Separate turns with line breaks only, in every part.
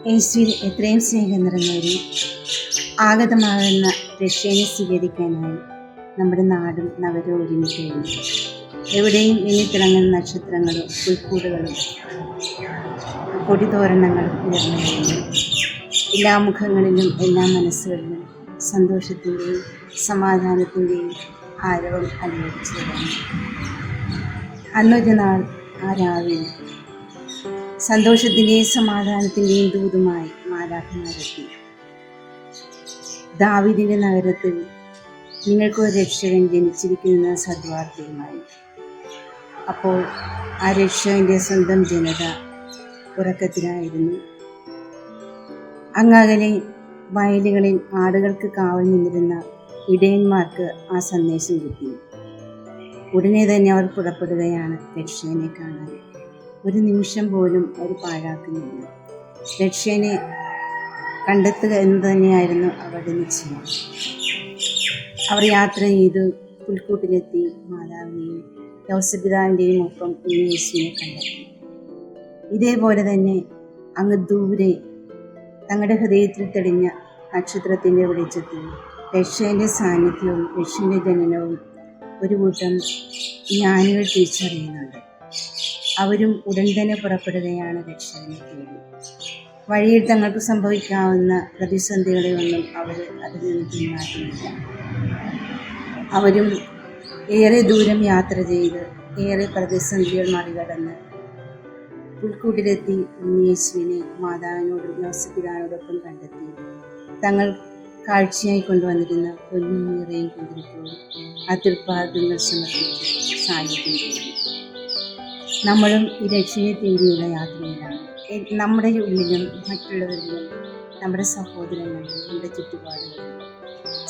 യേശുവിൽ എത്രയും സ്നേഹം നിറഞ്ഞവരും ആഗതമാകുന്ന രക്ഷയെ സ്വീകരിക്കാനായി നമ്മുടെ നാടും നഗരവും ഒരുമിക്കഴിഞ്ഞു. എവിടെയും മിന്നിത്തിളങ്ങുന്ന നക്ഷത്രങ്ങളും പുൽക്കൂടുകളും കൊടിതോരണങ്ങളും ഉയർന്നു കഴിഞ്ഞു. എല്ലാ മുഖങ്ങളിലും എല്ലാ മനസ്സുകളിലും സന്തോഷത്തിൻ്റെയും സമാധാനത്തിൻ്റെയും ആരവം അലയടിച്ചു തുടങ്ങി. അന്നൊരു നാൾ ആ രാവിലെ സന്തോഷത്തിൻ്റെയും സമാധാനത്തിൻ്റെയും ദൂതുമായി മാലാഖമാരെത്തി. ദാവീദിന്റെ നഗരത്തിൽ നിങ്ങൾക്കൊരു രക്ഷകൻ ജനിച്ചിരിക്കുന്ന സദ്വാർത്തയുമായി. അപ്പോൾ ആ രക്ഷകന്റെ സ്വന്തം ജനത ഉറക്കത്തിലായിരുന്നു. അങ്ങകലെ വയലുകളിൽ ആടുകൾക്ക് കാവൽ നിന്നിരുന്ന ഇടയന്മാർക്ക് ആ സന്ദേശം കിട്ടി. ഉടനെ തന്നെ അവർ പുറപ്പെടുകയാണ് രക്ഷകനെ കാണാൻ. ഒരു നിമിഷം പോലും അവർ പാഴാക്കുന്നില്ല. രക്ഷകനെ കണ്ടെത്തുക എന്ന് തന്നെയായിരുന്നു അവരുടെ നിശ്ചയം. അവർ യാത്ര ചെയ്തു പുൽക്കൂട്ടിലെത്തി മാതാവിനെയും യോസേപ്പിതാവിൻ്റെയും ഒപ്പം യേശുവിനെ കണ്ടെത്തി. ഇതേപോലെ തന്നെ അങ്ങ് ദൂരെ തങ്ങളുടെ ഹൃദയത്തിൽ തെളിഞ്ഞ നക്ഷത്രത്തിൻ്റെ വെളിച്ചത്തിൽ രക്ഷകൻ്റെ സാന്നിധ്യവും രക്ഷകൻ്റെ ജനനവും ഒരു കൂട്ടം ജ്ഞാനികൾ തിരിച്ചറിയുന്നുണ്ട്. അവരും ഉടൻ തന്നെ പുറപ്പെടുകയാണ് രക്ഷകനെ തേടി. വഴിയിൽ തങ്ങൾക്ക് സംഭവിക്കാവുന്ന പ്രതിസന്ധികളെ ഒന്നും അവർ അതിൽ നിന്ന് പിന്മാറ്റുന്നില്ല. അവരും ഏറെ ദൂരം യാത്ര ചെയ്ത് ഏറെ പ്രതിസന്ധികൾ മറികടന്ന് പുൽക്കൂട്ടിലെത്തി യേശുവിനെ മാതാവിനോടും യോസേപ്പിതാവിനോടൊപ്പം കണ്ടെത്തി. തങ്ങൾ കാഴ്ചയായി കൊണ്ടുവന്നിരുന്ന പൊന്നും നിറയും കുതിരപ്പോഴും അതിർപ്പാദങ്ങൾ സമർപ്പിച്ച് സാന്നിധ്യം ചെയ്തു. നമ്മളും ഈ രക്ഷയെ തേടിയുള്ള യാത്രയിലാണ്. നമ്മുടെ ഉള്ളിലും മറ്റുള്ളവരിലും നമ്മുടെ സഹോദരങ്ങളിലും നമ്മുടെ ചുറ്റുപാടുകളിലും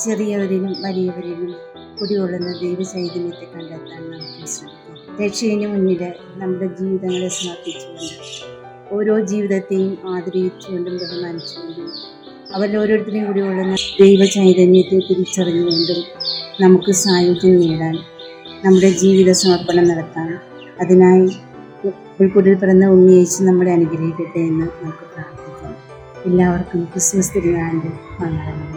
ചെറിയവരിലും വലിയവരിലും കുടികൊള്ളുന്ന ദൈവചൈതന്യത്തെ കണ്ടെത്താൻ നമുക്ക് ശ്രമിക്കാം. രക്ഷയിന് മുന്നിൽ നമ്മുടെ ജീവിതങ്ങളെ സമർപ്പിച്ചുകൊണ്ട് ഓരോ ജീവിതത്തെയും ആദരിച്ചുകൊണ്ടും ബഹുമാനിച്ചുകൊണ്ടും അവരിൽ ഓരോരുത്തരെയും കുടികൊള്ളുന്ന ദൈവചൈതന്യത്തെ തിരിച്ചറിഞ്ഞുകൊണ്ടും നമുക്ക് സായുജ്യം നേടാൻ നമ്മുടെ ജീവിത സമർപ്പണം നടത്താൻ അതിനായി പുൽക്കൂട്ടിൽ പിറന്ന ഉണ്ണിയേശു നമ്മളെ അനുഗ്രഹിക്കട്ടെ എന്ന് നമുക്ക് പ്രാർത്ഥിക്കാം. എല്ലാവർക്കും ക്രിസ്മസ് തിരുനാളിൻ്റെ മംഗളങ്ങൾ.